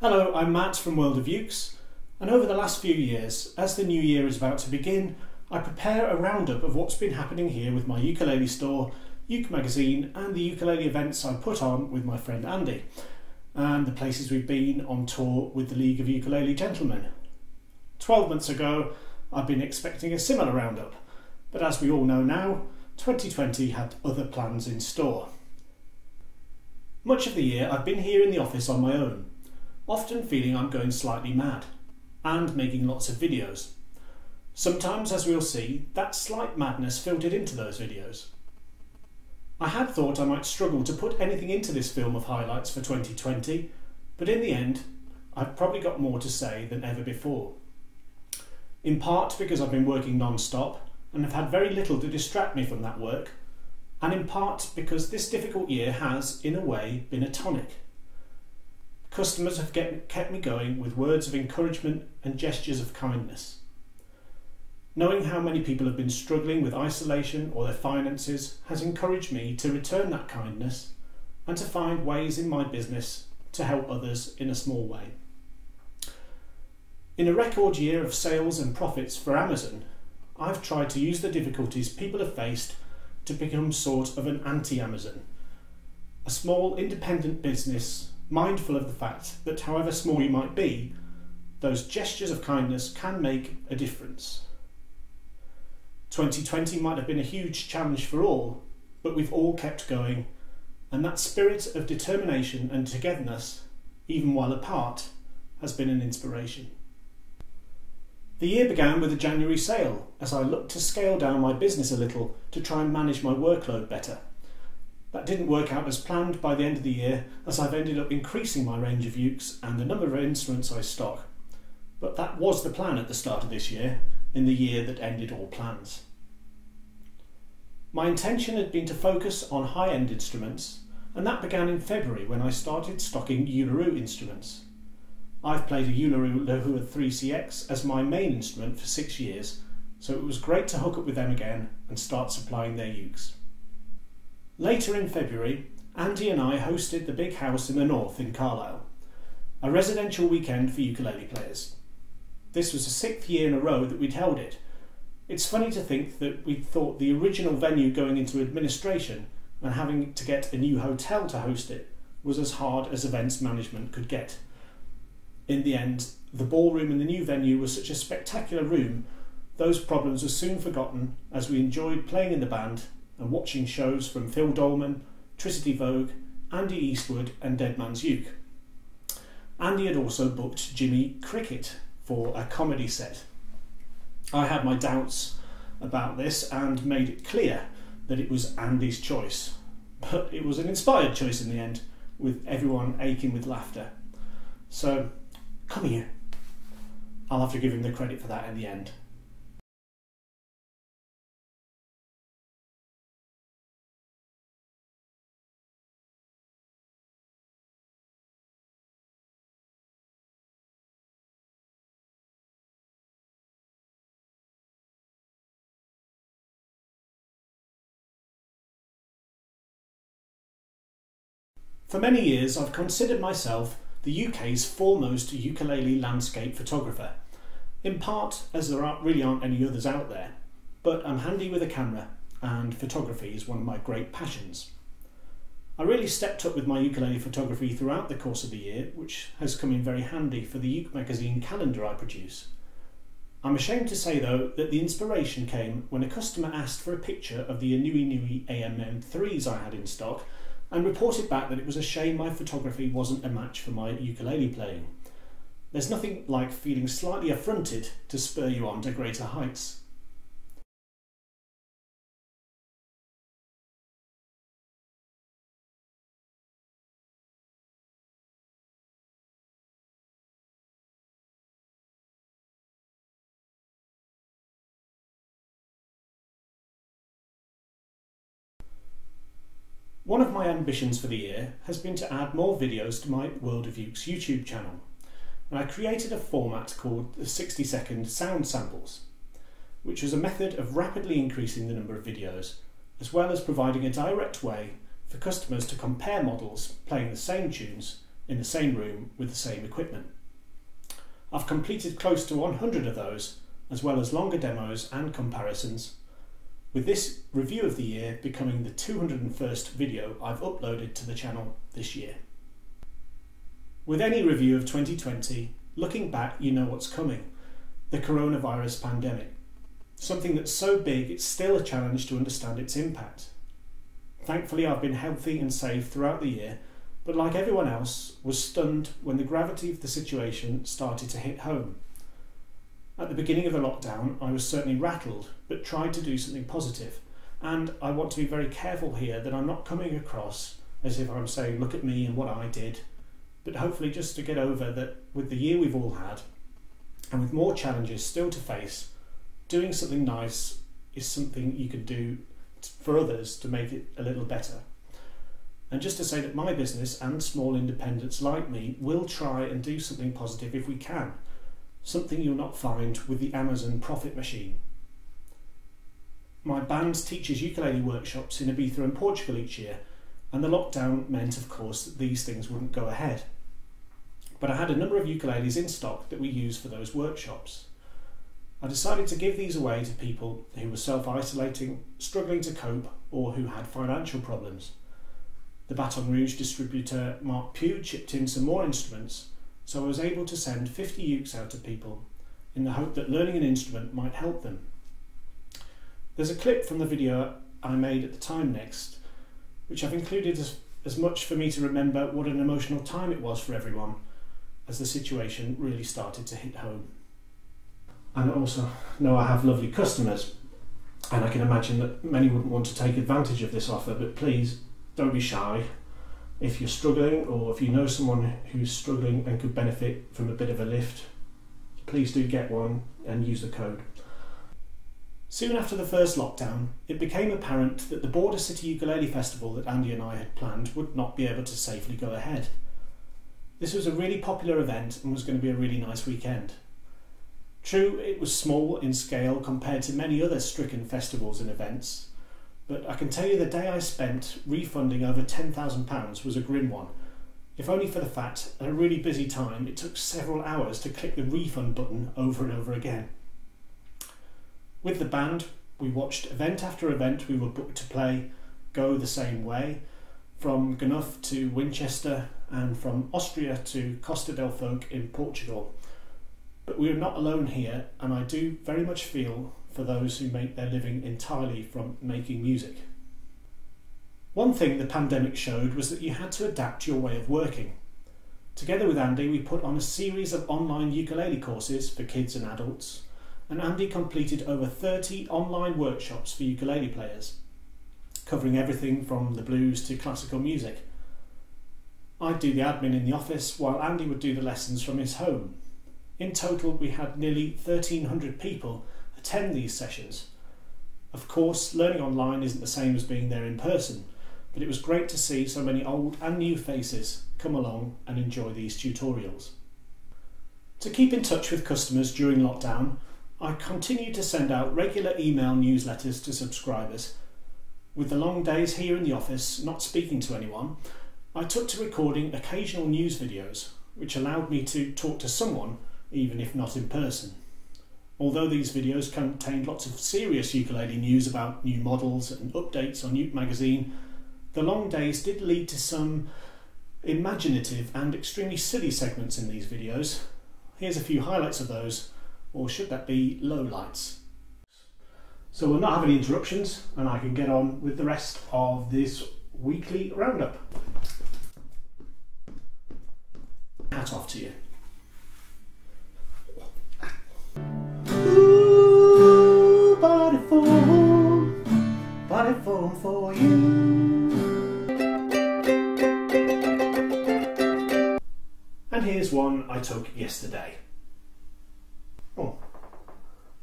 Hello, I'm Matt from World of Ukes, and over the last few years, as the new year is about to begin, I prepare a roundup of what's been happening here with my ukulele store, Uke magazine, and the ukulele events I put on with my friend Andy, and the places we've been on tour with the League of Ukulele Gentlemen. 12 months ago, I'd been expecting a similar roundup, but as we all know now, 2020 had other plans in store. Much of the year I've been here in the office on my own, often feeling I'm going slightly mad, and making lots of videos. Sometimes, as we'll see, that slight madness filtered into those videos. I had thought I might struggle to put anything into this film of highlights for 2020, but in the end, I've probably got more to say than ever before. In part because I've been working non-stop and have had very little to distract me from that work, and in part because this difficult year has, in a way, been a tonic. Customers have kept me going with words of encouragement and gestures of kindness. Knowing how many people have been struggling with isolation or their finances has encouraged me to return that kindness and to find ways in my business to help others in a small way. In a record year of sales and profits for Amazon, I've tried to use the difficulties people have faced to become sort of an anti-Amazon, a small independent business mindful of the fact that however small you might be, those gestures of kindness can make a difference. 2020 might have been a huge challenge for all, but we've all kept going, and that spirit of determination and togetherness, even while apart, has been an inspiration. The year began with a January sale as I looked to scale down my business a little to try and manage my workload better. That didn't work out as planned by the end of the year, as I've ended up increasing my range of ukes and the number of instruments I stock. But that was the plan at the start of this year, in the year that ended all plans. My intention had been to focus on high-end instruments, and that began in February when I started stocking Ukulele instruments. I've played a ukulele Lahua 3CX as my main instrument for 6 years, so it was great to hook up with them again and start supplying their ukes. Later in February, Andy and I hosted the Big House in the North in Carlisle, a residential weekend for ukulele players. This was the 6th year in a row that we'd held it. It's funny to think that we'd thought the original venue going into administration and having to get a new hotel to host it was as hard as events management could get. In the end, the ballroom in the new venue was such a spectacular room, those problems were soon forgotten as we enjoyed playing in the band and watching shows from Phil Dolman, Tricity Vogue, Andy Eastwood and Dead Man's Uke. Andy had also booked Jimmy Cricket for a comedy set. I had my doubts about this and made it clear that it was Andy's choice, but it was an inspired choice in the end, with everyone aching with laughter. So, come here. I'll have to give him the credit for that in the end. For many years I've considered myself the UK's foremost ukulele landscape photographer, in part as there really aren't any others out there, but I'm handy with a camera and photography is one of my great passions. I really stepped up with my ukulele photography throughout the course of the year, which has come in very handy for the Uke magazine calendar I produce. I'm ashamed to say though that the inspiration came when a customer asked for a picture of the Inui Nui AMM3s I had in stock and reported back that it was a shame my photography wasn't a match for my ukulele playing. There's nothing like feeling slightly affronted to spur you on to greater heights. One of my ambitions for the year has been to add more videos to my World of Ukes YouTube channel, and I created a format called the 60-second sound samples, which was a method of rapidly increasing the number of videos, as well as providing a direct way for customers to compare models playing the same tunes in the same room with the same equipment. I've completed close to 100 of those, as well as longer demos and comparisons, with this review of the year becoming the 201st video I've uploaded to the channel this year. With any review of 2020, looking back you know what's coming, the coronavirus pandemic. Something that's so big it's still a challenge to understand its impact. Thankfully I've been healthy and safe throughout the year, but like everyone else was stunned when the gravity of the situation started to hit home. At the beginning of the lockdown I was certainly rattled, but tried to do something positive, and I want to be very careful here that I'm not coming across as if I'm saying look at me and what I did, but hopefully just to get over that with the year we've all had, and with more challenges still to face, doing something nice is something you can do for others to make it a little better. And just to say that my business and small independents like me will try and do something positive if we can, something you'll not find with the Amazon profit machine. My band teaches ukulele workshops in Ibiza and Portugal each year, and the lockdown meant of course that these things wouldn't go ahead. But I had a number of ukuleles in stock that we use for those workshops. I decided to give these away to people who were self-isolating, struggling to cope, or who had financial problems. The Baton Rouge distributor Mark Pugh chipped in some more instruments, so I was able to send 50 ukes out to people in the hope that learning an instrument might help them. There's a clip from the video I made at the time next, which I've included as much for me to remember what an emotional time it was for everyone as the situation really started to hit home. And also know I have lovely customers, and I can imagine that many wouldn't want to take advantage of this offer, but please don't be shy. If you're struggling, or if you know someone who's struggling and could benefit from a bit of a lift, please do get one and use the code. Soon after the first lockdown, it became apparent that the Border City Ukulele Festival that Andy and I had planned would not be able to safely go ahead. This was a really popular event and was going to be a really nice weekend. True, it was small in scale compared to many other stricken festivals and events, but I can tell you the day I spent refunding over £10,000 was a grim one, if only for the fact at a really busy time it took several hours to click the refund button over and over again. With the band, we watched event after event we were booked to play go the same way, from Gnuff to Winchester and from Austria to Costa del Folk in Portugal. But we are not alone here, and I do very much feel for those who make their living entirely from making music. One thing the pandemic showed was that you had to adapt your way of working. Together with Andy, we put on a series of online ukulele courses for kids and adults, and Andy completed over 30 online workshops for ukulele players, covering everything from the blues to classical music. I'd do the admin in the office while Andy would do the lessons from his home. In total, we had nearly 1,300 people attend these sessions. Of course, learning online isn't the same as being there in person, but it was great to see so many old and new faces come along and enjoy these tutorials. To keep in touch with customers during lockdown, I continued to send out regular email newsletters to subscribers. With the long days here in the office, not speaking to anyone, I took to recording occasional news videos, which allowed me to talk to someone even if not in person. Although these videos contained lots of serious ukulele news about new models and updates on Uke magazine, the long days did lead to some imaginative and extremely silly segments in these videos. Here's a few highlights of those, or should that be lowlights? So we'll not have any interruptions and I can get on with the rest of this weekly roundup. Hat off to you. Ooh, body phone for you. And here's one I took yesterday. Oh,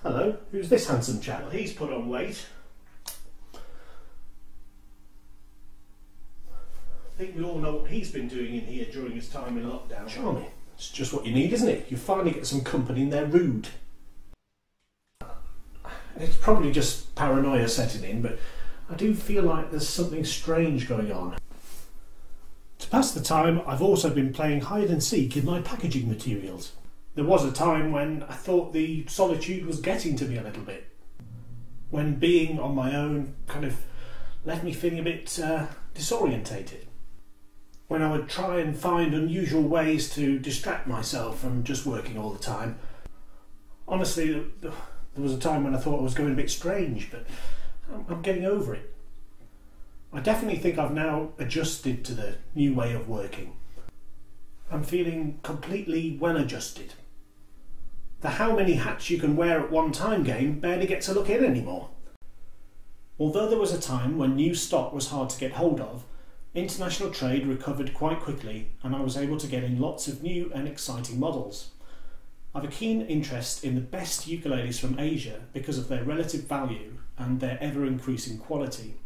hello, who's this handsome chap? Well, he's put on weight. I think we all know what he's been doing in here during his time in lockdown. Charming. It's just what you need, isn't it? You finally get some company and they're rude. It's probably just paranoia setting in, but I do feel like there's something strange going on. To pass the time, I've also been playing hide and seek in my packaging materials. There was a time when I thought the solitude was getting to me a little bit, when being on my own kind of left me feeling a bit disorientated. When I would try and find unusual ways to distract myself from just working all the time. Honestly, there was a time when I thought I was going a bit strange, but I'm getting over it. I definitely think I've now adjusted to the new way of working. I'm feeling completely well adjusted. The how many hats you can wear at one time game barely gets a look in anymore. Although there was a time when new stock was hard to get hold of, international trade recovered quite quickly and I was able to get in lots of new and exciting models. I have a keen interest in the best ukuleles from Asia because of their relative value and their ever-increasing quality.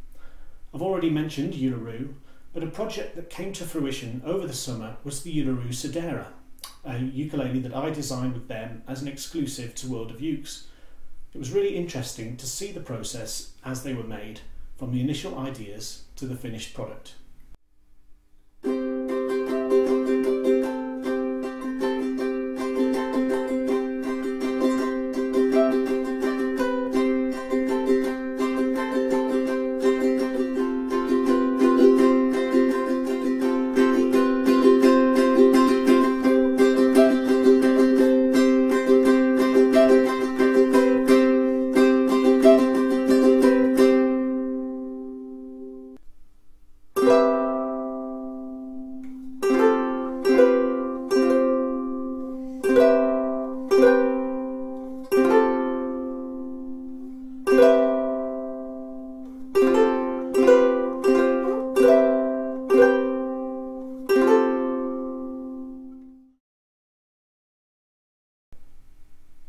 I've already mentioned Uluru, but a project that came to fruition over the summer was the Uluru Sedera, a ukulele that I designed with them as an exclusive to World of Ukes. It was really interesting to see the process as they were made, from the initial ideas to the finished product.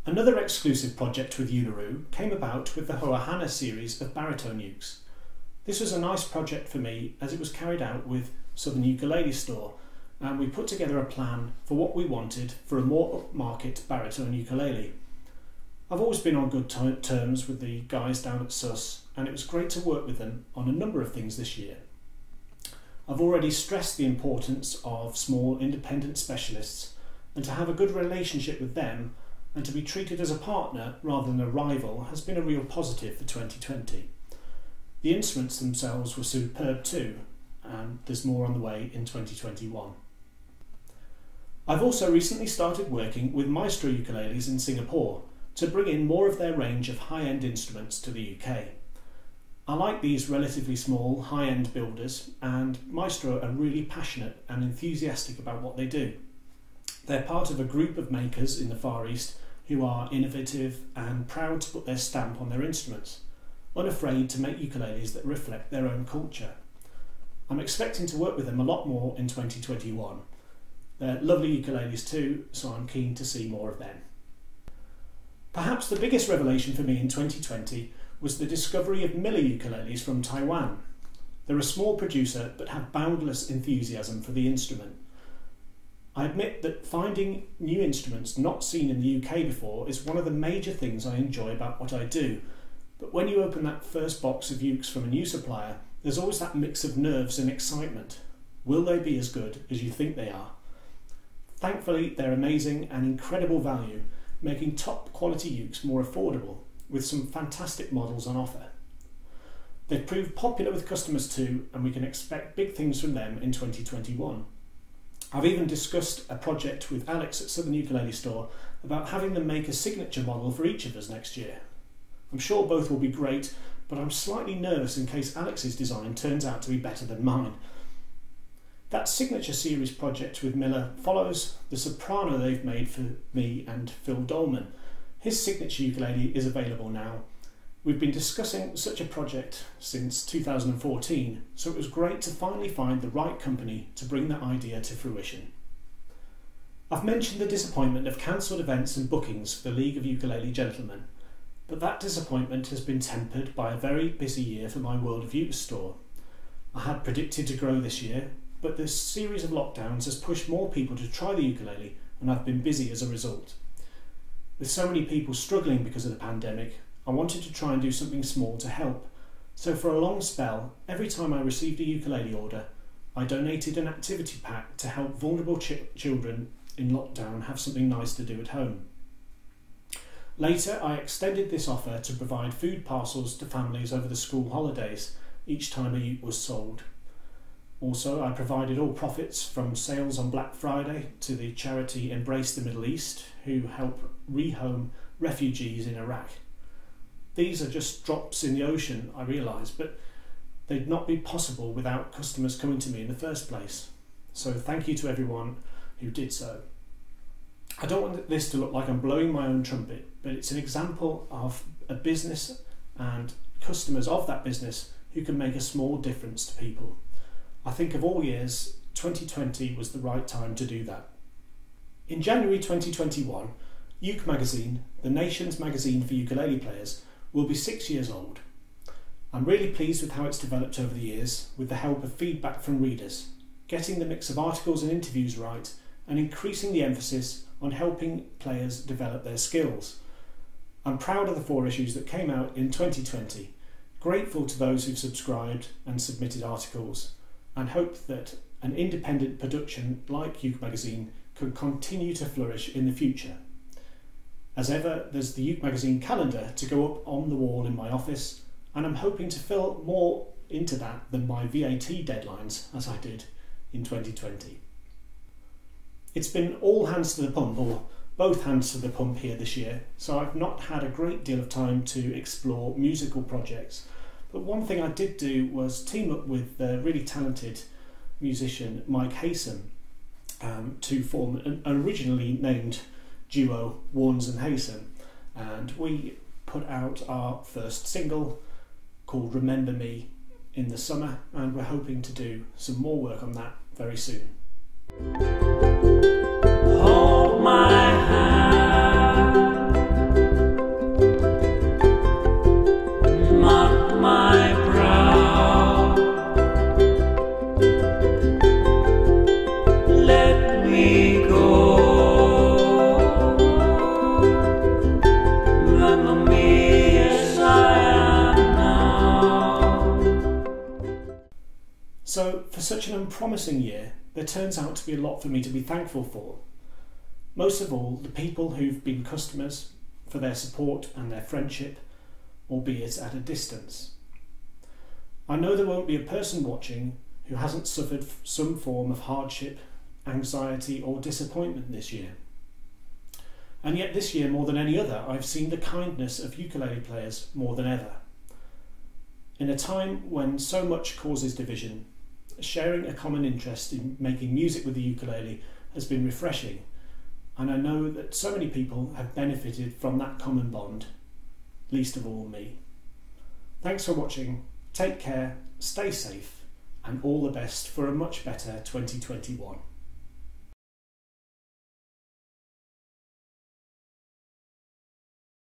Another exclusive project with Uluru came about with the Hoahana series of baritone ukes. This was a nice project for me as it was carried out with Southern Ukulele Store, and we put together a plan for what we wanted for a more upmarket baritone ukulele. I've always been on good terms with the guys down at SUS, and it was great to work with them on a number of things this year. I've already stressed the importance of small independent specialists, and to have a good relationship with them and to be treated as a partner rather than a rival has been a real positive for 2020. The instruments themselves were superb too, and there's more on the way in 2021. I've also recently started working with Maestro ukuleles in Singapore to bring in more of their range of high-end instruments to the UK. I like these relatively small, high-end builders, and Maestro are really passionate and enthusiastic about what they do. They're part of a group of makers in the Far East who are innovative and proud to put their stamp on their instruments, unafraid to make ukuleles that reflect their own culture. I'm expecting to work with them a lot more in 2021. They're lovely ukuleles too, so I'm keen to see more of them. Perhaps the biggest revelation for me in 2020 was the discovery of Miller ukuleles from Taiwan. They're a small producer but have boundless enthusiasm for the instrument. I admit that finding new instruments not seen in the UK before is one of the major things I enjoy about what I do, but when you open that first box of ukes from a new supplier, there's always that mix of nerves and excitement. Will they be as good as you think they are? Thankfully, they're amazing and incredible value, making top quality ukes more affordable, with some fantastic models on offer. They've proved popular with customers too, and we can expect big things from them in 2021. I've even discussed a project with Alex at Southern Ukulele Store about having them make a signature model for each of us next year. I'm sure both will be great, but I'm slightly nervous in case Alex's design turns out to be better than mine. That signature series project with Miller follows the soprano they've made for me and Phil Dolman. His signature ukulele is available now. We've been discussing such a project since 2014, so it was great to finally find the right company to bring that idea to fruition. I've mentioned the disappointment of cancelled events and bookings for the League of Ukulele Gentlemen, but that disappointment has been tempered by a very busy year for my World of Ukes store. I had predicted to grow this year, but this series of lockdowns has pushed more people to try the ukulele, and I've been busy as a result. With so many people struggling because of the pandemic, I wanted to try and do something small to help. So for a long spell, every time I received a ukulele order, I donated an activity pack to help vulnerable children in lockdown have something nice to do at home. Later, I extended this offer to provide food parcels to families over the school holidays each time a uke was sold. Also, I provided all profits from sales on Black Friday to the charity Embrace the Middle East, who help rehome refugees in Iraq. These are just drops in the ocean, I realise, but they'd not be possible without customers coming to me in the first place. So thank you to everyone who did so. I don't want this to look like I'm blowing my own trumpet, but it's an example of a business and customers of that business who can make a small difference to people. I think of all years, 2020 was the right time to do that. In January 2021, Uke magazine, the nation's magazine for ukulele players, will be 6 years old. I'm really pleased with how it's developed over the years, with the help of feedback from readers, getting the mix of articles and interviews right, and increasing the emphasis on helping players develop their skills. I'm proud of the 4 issues that came out in 2020, grateful to those who've subscribed and submitted articles, and hope that an independent production like Uke magazine can continue to flourish in the future. As ever, there's the Uke magazine calendar to go up on the wall in my office, and I'm hoping to fill more into that than my VAT deadlines as I did in 2020. It's been all hands to the pump, or both hands to the pump here this year, so I've not had a great deal of time to explore musical projects. But one thing I did do was team up with the really talented musician Mike Haysom to form an originally named duo, Warnes and Haysom, and we put out our first single called Remember Me in the summer, and we're hoping to do some more work on that very soon. Hold my hand, mop my brow, let me go, remember me as I am now. So, for such an unpromising year, there turns out to be a lot for me to be thankful for. Most of all, the people who've been customers, for their support and their friendship, albeit at a distance. I know there won't be a person watching who hasn't suffered some form of hardship, anxiety or disappointment this year. And yet this year, more than any other, I've seen the kindness of ukulele players more than ever. In a time when so much causes division, sharing a common interest in making music with the ukulele has been refreshing, and I know that so many people have benefited from that common bond, least of all me. Thanks for watching, take care, stay safe, and all the best for a much better 2021.